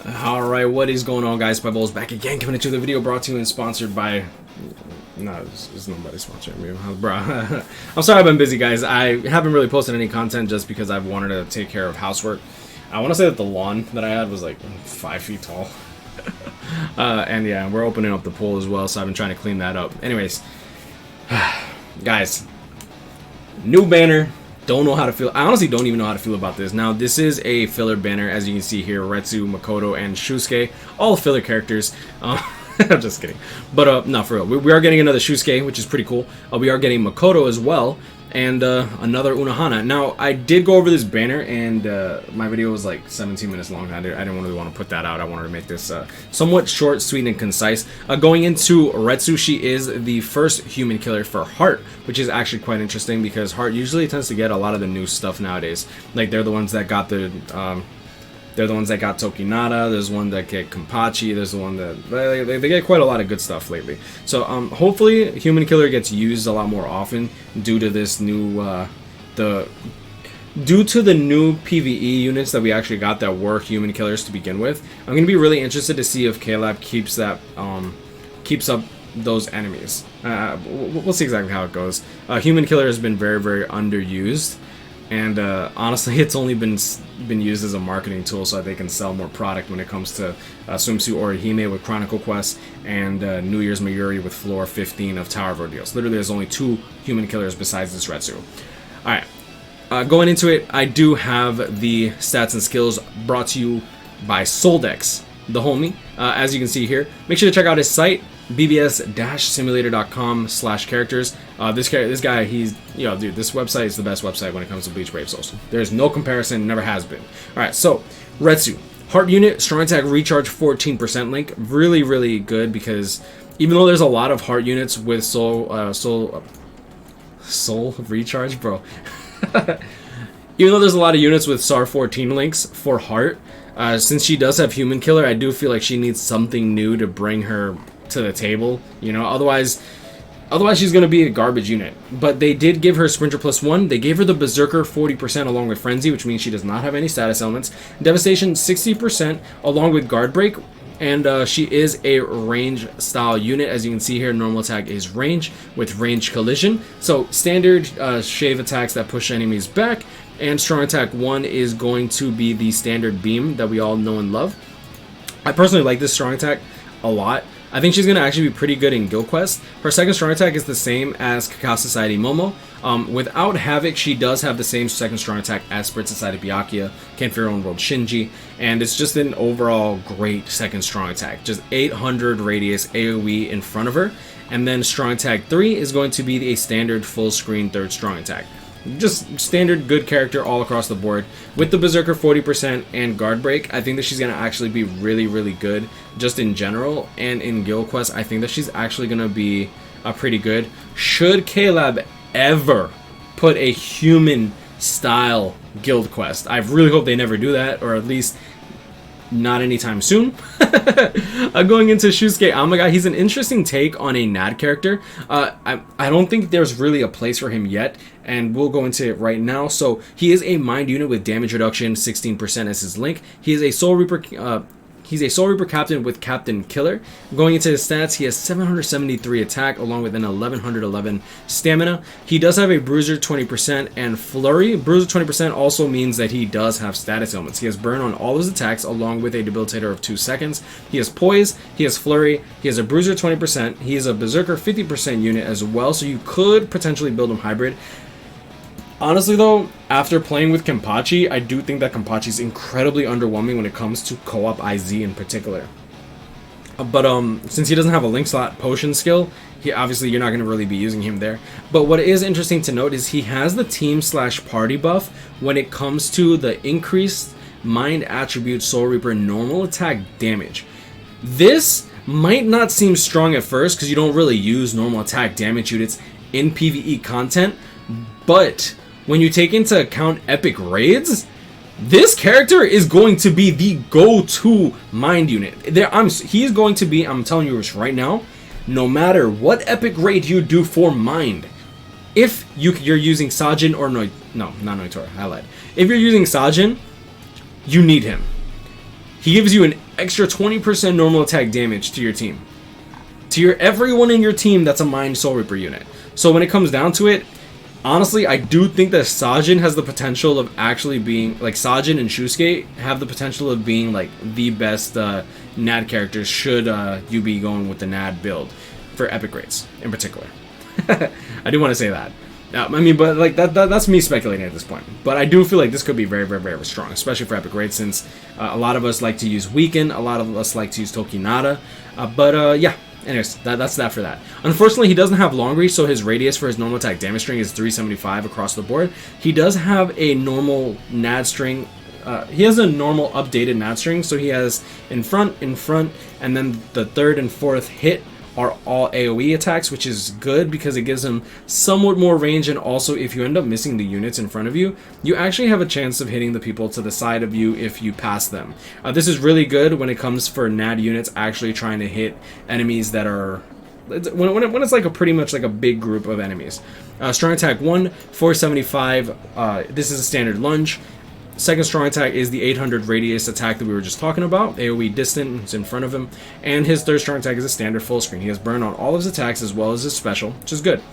Alright, what is going on, guys? SpitefulHopes back again, coming into the video brought to you and sponsored by... No, there's nobody sponsoring me, bro. I'm sorry I've been busy, guys. I haven't really posted any content just because I've wanted to take care of housework. I want to say that the lawn that I had was like 5 feet tall. And yeah, we're opening up the pool as well, so I've been trying to clean that up. Anyways, guys, new banner. Don't know how to feel. I honestly don't even know how to feel about this. Now, this is a filler banner, as you can see here. Retsu, Makoto, and Shusuke, all filler characters. I'm just kidding. But no, for real. We are getting another Shusuke, which is pretty cool. We are getting Makoto as well, and another Unohana. Now, I did go over this banner, and my video was like 17 minutes long. I didn't really want to put that out. I wanted to make this somewhat short, sweet, and concise. Going into Retsu, she is the first human killer for Heart, which is actually quite interesting because Heart usually tends to get a lot of the new stuff nowadays. Like, they're the ones that got the... they're the ones that got Tokinata, there's one that get Kenpachi, there's the one that... They get quite a lot of good stuff lately. So, hopefully, Human Killer gets used a lot more often due to this new, due to the new PvE units that we actually got that were Human Killers to begin with. I'm going to be really interested to see if KLab keeps that, keeps up those enemies. We'll see exactly how it goes. Human Killer has been very, very underused. And honestly, it's only been used as a marketing tool so that they can sell more product when it comes to Swimsuit Orihime with Chronicle Quest and New Year's Mayuri with floor 15 of Tower of Ordeals. Literally, there's only 2 human killers besides this Retsu. Alright, going into it, I do have the stats and skills brought to you by Soldex, the homie. As you can see here, make sure to check out his site, bbs-simulator.com/characters. This guy, he's, dude, this website is the best website when it comes to Bleach Brave Souls. There's no comparison, never has been. Alright, so, Retsu. Heart unit, strong attack recharge 14% link. Really, really good because even though there's a lot of heart units with soul recharge, bro. Even though there's a lot of units with SAR 14 links for heart, since she does have human killer, I do feel like she needs something new to bring her to the table, otherwise she's gonna be a garbage unit. But they did give her Sprinter +1. They gave her the Berserker 40% along with Frenzy, which means she does not have any status elements. Devastation 60% along with Guard Break, and she is a range style unit. As you can see here, normal attack is range with range collision. So standard shave attacks that push enemies back, and strong attack 1 is going to be the standard beam that we all know and love. I personally like this strong attack a lot. I think she's going to actually be pretty good in Guild Quest. Her second strong attack is the same as Cacao Society Momo. Without Havoc, she does have the same second strong attack as Spirit Society Byakuya, Can't Fear Your Own World Shinji, and it's just an overall great second strong attack. Just 800 radius AoE in front of her, and then strong attack 3 is going to be a standard full screen third strong attack. Just standard good character all across the board. With the Berserker 40% and Guard Break, I think that she's going to actually be really, really good just in general. And in Guild Quest, I think that she's actually going to be pretty good. Should KLab ever put a human style Guild Quest, I really hope they never do that, or at least not anytime soon. Going into Shusuke Amagai, he's an interesting take on a NAD character. I don't think there's really a place for him yet, and we'll go into it right now. So he is a mind unit with damage reduction 16% as his link. He is a Soul Reaper. He's a Soul Reaper captain with Captain Killer. Going into his stats, he has 773 attack along with an 1111 stamina. He does have a Bruiser 20% and Flurry. Bruiser 20% also means that he does have status elements. He has Burn on all his attacks along with a Debilitator of 2 seconds. He has Poise, he has Flurry, he has a Bruiser 20%, he is a Berserker 50% unit as well, so you could potentially build him hybrid. Honestly though, after playing with Kenpachi, I do think that Kenpachi is incredibly underwhelming when it comes to co-op IZ in particular. But since he doesn't have a link slot potion skill, obviously you're not going to really be using him there. But what is interesting to note is he has the team/party buff when it comes to the increased mind attribute Soul Reaper normal attack damage. This might not seem strong at first because you don't really use normal attack damage units in PvE content, but when you take into account epic raids, this character is going to be the go-to mind unit. He's going to be, I'm telling you this right now, no matter what epic raid you do for mind, if you're using Sajin or not Noitora, I lied. If you're using Sajin, you need him. he gives you an extra 20% normal attack damage to your team. To everyone in your team that's a Mind Soul Reaper unit. So when it comes down to it, honestly, I do think that Sajin has the potential of actually being, like, Sajin and Shusuke have the potential of being, like, the best NAD characters should you be going with the NAD build for epic rates in particular. I do want to say that. I mean, but like that's me speculating at this point. But I do feel like this could be very, very, very strong, especially for epic rates, since a lot of us like to use Weaken, a lot of us like to use Tokinata. Yeah. Anyways, that's that for that. Unfortunately, he doesn't have long reach, so his radius for his normal attack damage string is 375 across the board. He does have a normal NAD string. He has a normal updated NAD string, so he has in front, and then the third and fourth hit are all AoE attacks, which is good because it gives him somewhat more range, and also if you end up missing the units in front of you, you actually have a chance of hitting the people to the side of you if you pass them. This is really good when it comes for NAD units actually trying to hit enemies that are... When it's like pretty much like a big group of enemies. Strong attack 1, 475, this is a standard lunge. Second strong attack is the 800 radius attack that we were just talking about. AoE distant, it's in front of him. And his third strong attack is a standard full screen. He has burn on all of his attacks as well as his special, which is good.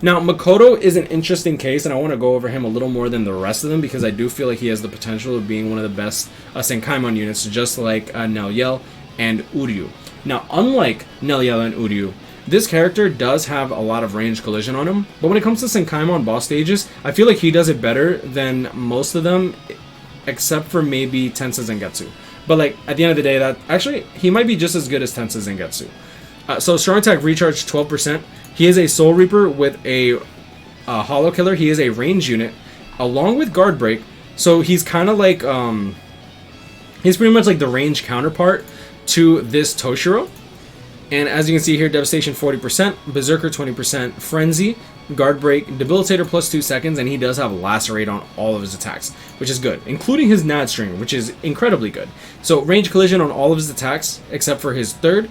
Now, Makoto is an interesting case, and I want to go over him a little more than the rest of them because I do feel like he has the potential of being one of the best Senkaimon units, just like Nelyel and Uryu. Now, unlike Nelyel and Uryu, this character does have a lot of ranged collision on him, but when it comes to Senkaimon boss stages, I feel like he does it better than most of them, except for maybe Tensa Zangetsu. But like at the end of the day, that actually he might be just as good as Tensa Zangetsu. So strong attack recharge 12%. He is a Soul Reaper with a Hollow Killer. He is a range unit along with Guard Break. So he's kind of like he's pretty much like the range counterpart to this Toshiro. And as you can see here, Devastation 40%, Berserker 20%, Frenzy, Guard Break, Debilitator plus 2 seconds, and he does have Lacerate on all of his attacks, which is good, including his NAD string, which is incredibly good. So range collision on all of his attacks, except for his third.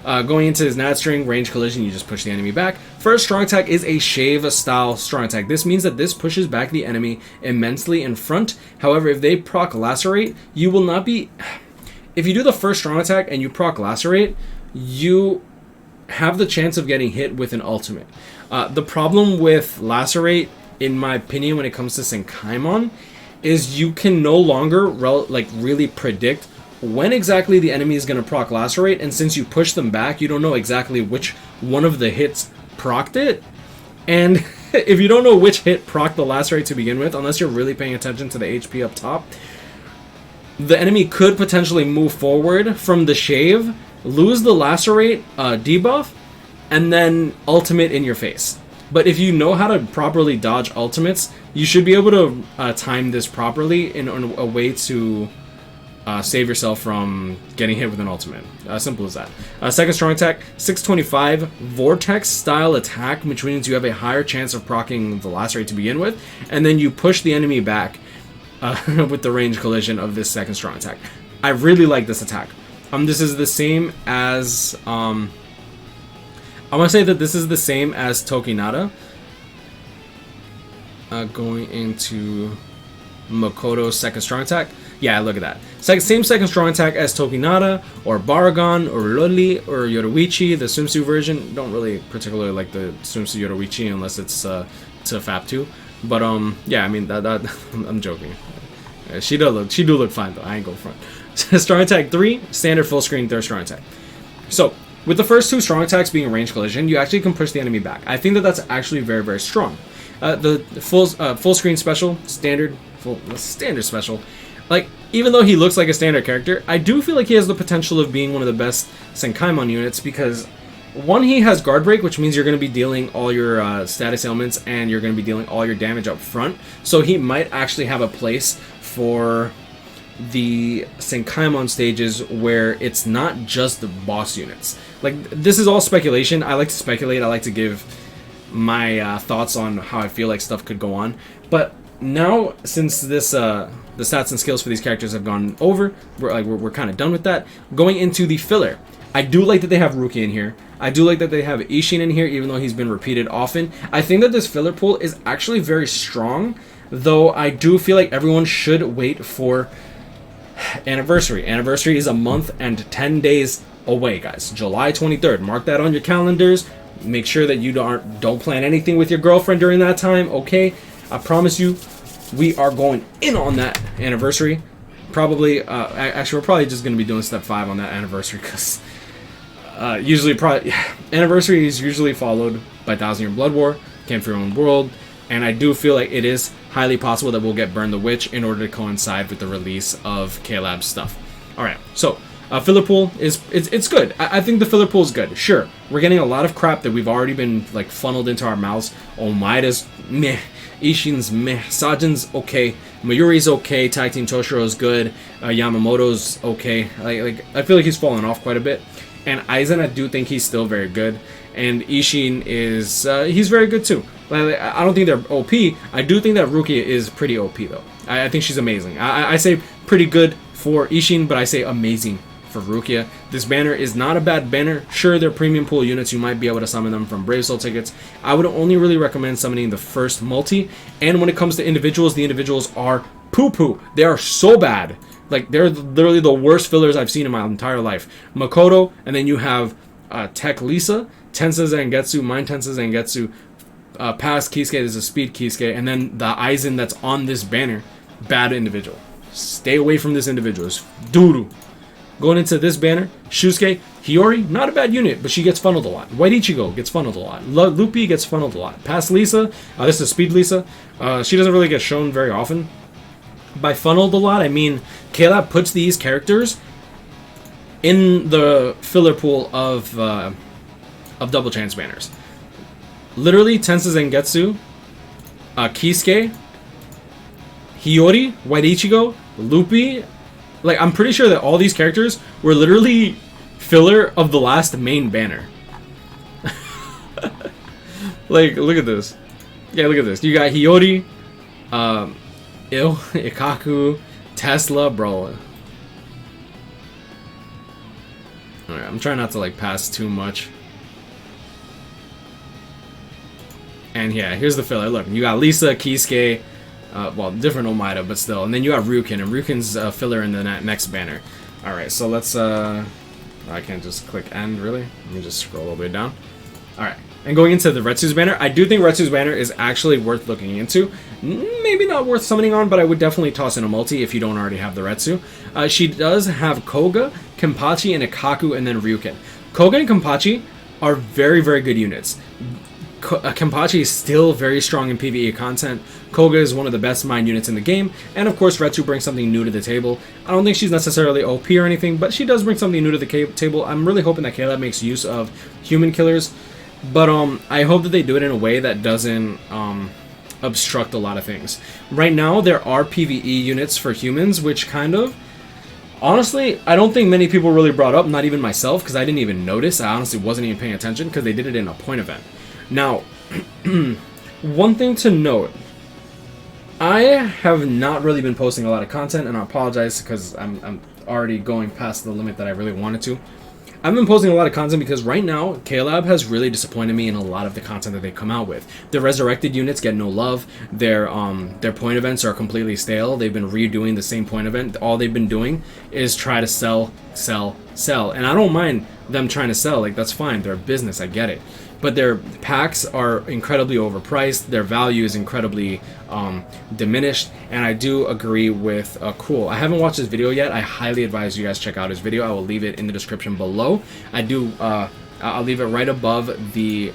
Going into his NAD string, range collision, you just push the enemy back. First strong attack is a shave style strong attack. This means that this pushes back the enemy immensely in front. However, if they proc Lacerate, you will not be... If you do the first strong attack and you proc Lacerate, you have the chance of getting hit with an ultimate. The problem with Lacerate, in my opinion, when it comes to Senkaimon, is you can no longer really predict when exactly the enemy is going to proc Lacerate, and since you push them back, you don't know exactly which one of the hits procced it. And if you don't know which hit procced the Lacerate to begin with, unless you're really paying attention to the HP up top, the enemy could potentially move forward from the shave, lose the Lacerate debuff, and then ultimate in your face. But if you know how to properly dodge ultimates, you should be able to time this properly in a way to save yourself from getting hit with an ultimate. Simple as that. Second strong attack, 625 Vortex style attack, which means you have a higher chance of proccing the Lacerate to begin with, and then you push the enemy back with the range collision of this second strong attack. I really like this attack. This is the same as I want to say that this is the same as Tokinata. Going into Makoto's second strong attack. Yeah, look at that. Same second strong attack as Tokinata, or Baragon, or Loli, or Yoruichi. The Swimsuit version, don't really particularly like the Swimsuit Yoruichi unless it's to FAP 2. But yeah, I mean that I'm joking. She do look fine though. I ain't go front. Strong attack 3, standard full screen, third strong attack. So with the first two strong attacks being range collision, you actually can push the enemy back. I think that that's actually very, very strong. The full screen special, standard special. Like, even though he looks like a standard character, I do feel like he has the potential of being one of the best Senkaimon units because, one, he has Guard Break, which means you're going to be dealing all your status ailments and you're going to be dealing all your damage up front. So he might actually have a place for the Senkaimon stages where it's not just the boss units. Like, this is all speculation. I like to speculate. I like to give my thoughts on how I feel like stuff could go on. But now, since this the stats and skills for these characters have gone over, we're kind of done with that. Going into the filler, I do like that they have Ruki in here. I do like that they have Ishin in here, even though he's been repeated often. I think that this filler pool is actually very strong, though I do feel like everyone should wait for Anniversary. Anniversary is a month and 10 days away, guys. July 23rd. Mark that on your calendars. Make sure that you don't plan anything with your girlfriend during that time, okay? I promise you, we are going in on that anniversary. Actually, we're probably just going to be doing step 5 on that anniversary, because anniversary is usually followed by 1,000 Year Blood War, Camp for Your Own World, and I do feel like it is highly possible that we'll get Burn the Witch in order to coincide with the release of K-Lab's stuff. Alright, so filler pool it's good. I think the filler pool is good. Sure, we're getting a lot of crap that we've already been like funneled into our mouths. Omaida's meh, Ishin's meh, Sajin's okay, Mayuri's okay, Tag Team Toshiro's good, Yamamoto's okay. I feel like he's fallen off quite a bit. And Aizen, I do think he's still very good. And Ishin is he's very good too. I don't think they're OP. I do think that Rukia is pretty OP though. I think she's amazing. I say pretty good for Ishin, but I say amazing for Rukia. This banner is not a bad banner. Sure, they're premium pool units. You might be able to summon them from Brave Soul tickets. I would only really recommend summoning the first multi. And when it comes to individuals, the individuals are poo-poo. They are so bad. Like, they're literally the worst fillers I've seen in my entire life. Makoto, and then you have Tech Lisa, Tensa Zangetsu, Mind Tensa Zangetsu, Pass Kisuke, there's a Speed Kisuke, and then the Aizen that's on this banner. Bad individual. Stay away from this individual. It's doo-doo. Going into this banner, Shusuke, Hiyori, not a bad unit, but she gets funneled a lot. White Ichigo gets funneled a lot. Lupi gets funneled a lot. Past Lisa, this is Speed Lisa. She doesn't really get shown very often. By funneled a lot, I mean K-Lab puts these characters in the filler pool of double chance banners. Literally, Tensa Zangetsu, Kisuke, Hiyori, White Ichigo, Lupi. Like, I'm pretty sure that all these characters were literally filler of the last main banner. Like, look at this. Yeah, look at this. You got Hiyori, Ikaku, Tesla, bro. Alright, I'm trying not to, like, pass too much. And yeah, here's the filler. Look, you got Lisa, Kisuke, well, different Omaida, but still. And then you got Ryukin, and Ryukin's filler in the next banner. Alright, so let's, I can't just click end, really. Let me just scroll all the way down. Alright, and going into the Retsu's banner, I do think Retsu's banner is actually worth looking into. Maybe not worth summoning on, but I would definitely toss in a multi if you don't already have the Retsu. She does have Koga, Kenpachi, and Ikaku, and then Ryukin. Koga and Kenpachi are very, very good units. Kenpachi is still very strong in PvE content. Koga is one of the best mind units in the game, and of course Retsu brings something new to the table. I don't think she's necessarily OP or anything, but she does bring something new to the table. I'm really hoping that K-Lab makes use of human killers, but I hope that they do it in a way that doesn't obstruct a lot of things. Right now there are PvE units for humans, which kind of, honestly, I don't think many people really brought up, not even myself, because I didn't even notice. I honestly wasn't even paying attention because they did it in a point event. Now, one thing to note, I have not really been posting a lot of content, and I apologize because I'm already going past the limit that I really wanted to. I've been posting a lot of content because right now, K-Lab has really disappointed me in a lot of the content that they come out with. The resurrected units get no love. Their point events are completely stale. They've been redoing the same point event. All they've been doing is try to sell, sell, sell. And I don't mind them trying to sell. Like, that's fine. They're a business. I get it. But their packs are incredibly overpriced. Their value is incredibly diminished. And I do agree with Cool. I haven't watched his video yet. I highly advise you guys check out his video. I will leave it in the description below. I'll leave it right above the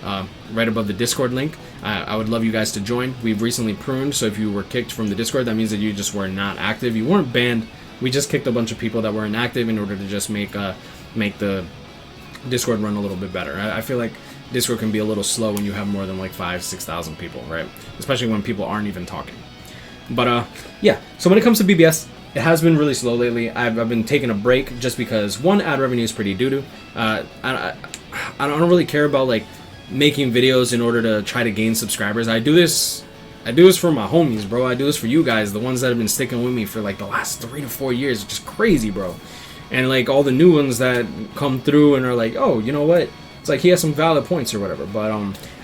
Discord link. I would love you guys to join. We've recently pruned, so if you were kicked from the Discord, that means that you just were not active. You weren't banned. We just kicked a bunch of people that were inactive in order to just make the Discord run a little bit better. I feel like Discord can be a little slow when you have more than like 5,000-6,000 people, right? Especially when people aren't even talking. But yeah, so when it comes to BBS, it has been really slow lately. I've been taking a break just because, one, ad revenue is pretty doo-doo. I don't really care about like making videos in order to try to gain subscribers. I do this for my homies, bro. I do this for you guys, the ones that have been sticking with me for like the last 3 to 4 years, which is crazy, bro. And like all the new ones that come through and are like, oh, you know what? It's like he has some valid points or whatever. But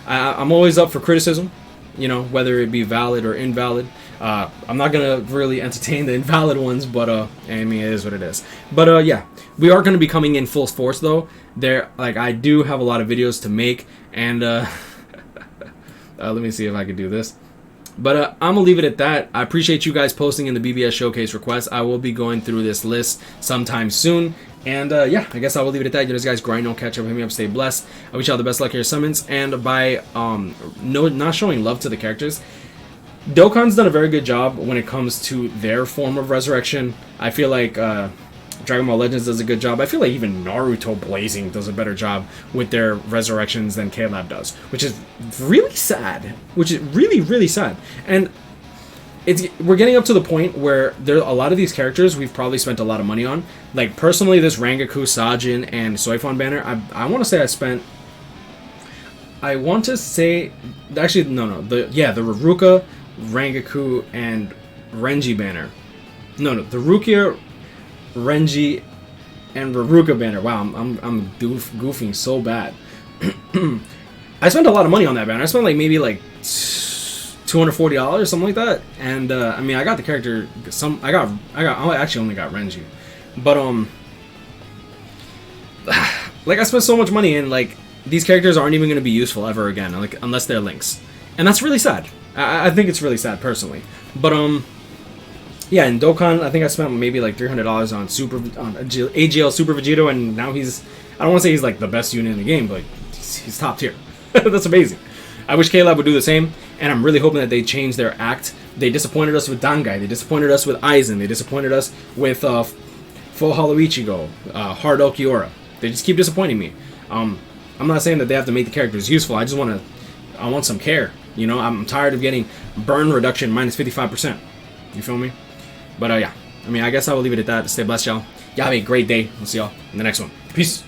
I'm always up for criticism, you know, whether it be valid or invalid. I'm not gonna really entertain the invalid ones, but I mean, it is what it is. But yeah, we are gonna be coming in full force though. I do have a lot of videos to make, and let me see if I can do this. But I'm gonna leave it at that. I appreciate you guys posting in the BBS Showcase requests. I will be going through this list sometime soon. And yeah, I guess I will leave it at that. You guys grind, don't catch up, hit me up, stay blessed. I wish y'all the best luck here, summons. And by not showing love to the characters, Dokkan's done a very good job when it comes to their form of resurrection. I feel like Dragon Ball Legends does a good job. I feel like even Naruto Blazing does a better job with their resurrections than K-Lab does, which is really sad. Which is really, really sad. And we're getting up to the point where there a lot of these characters we've probably spent a lot of money on. Like, personally, this Rangaku, Sajin, and Soifon banner, I want to say actually, no. The Ruruka, Rangaku, and Renji banner. No, the Rukia, Renji, and Ruruka banner. Wow, I'm goofing so bad. I spent a lot of money on that banner. I spent maybe $240, something like that. And I mean, I got the character. I actually only got Renji, but I spent so much money, and these characters aren't even going to be useful ever again, unless they're links, and that's really sad. I think it's really sad personally, but yeah, in Dokkan, I think I spent maybe $300 on AGL Super Vegito, and now he's, I don't want to say he's the best unit in the game, but he's top tier. That's amazing. I wish K-Lab would do the same, and I'm really hoping that they change their act. They disappointed us with Dangai, they disappointed us with Aizen, they disappointed us with Full Hollow Ichigo, Hard Okiura. They just keep disappointing me. I'm not saying that they have to make the characters useful, I want some care. I'm tired of getting burn reduction minus 55%. You feel me? But yeah, I mean, I guess I will leave it at that. Stay blessed, y'all. Y'all have a great day. We'll see y'all in the next one. Peace.